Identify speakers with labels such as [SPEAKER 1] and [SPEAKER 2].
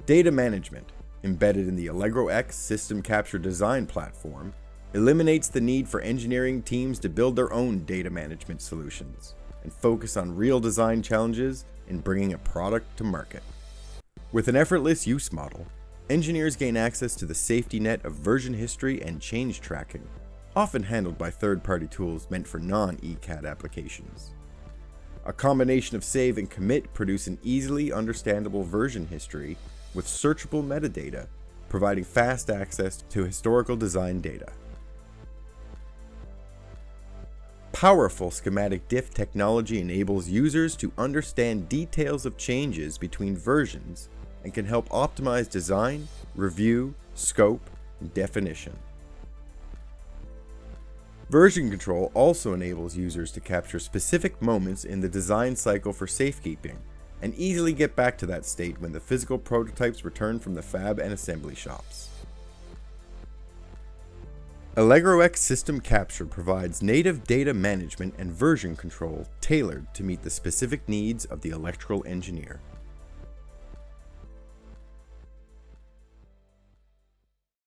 [SPEAKER 1] Data management, embedded in the Allegro X System Capture design platform, eliminates the need for engineering teams to build their own data management solutions and focus on real design challenges in bringing a product to market. With an effortless use model, engineers gain access to the safety net of version history and change tracking, often handled by third-party tools meant for non-ECAD applications. A combination of save and commit produce an easily understandable version history with searchable metadata, providing fast access to historical design data. Powerful schematic diff technology enables users to understand details of changes between versions and can help optimize design, review, scope, and definition. Version control also enables users to capture specific moments in the design cycle for safekeeping and easily get back to that state when the physical prototypes return from the fab and assembly shops. Allegro X System Capture provides native data management and version control tailored to meet the specific needs of the electrical engineer.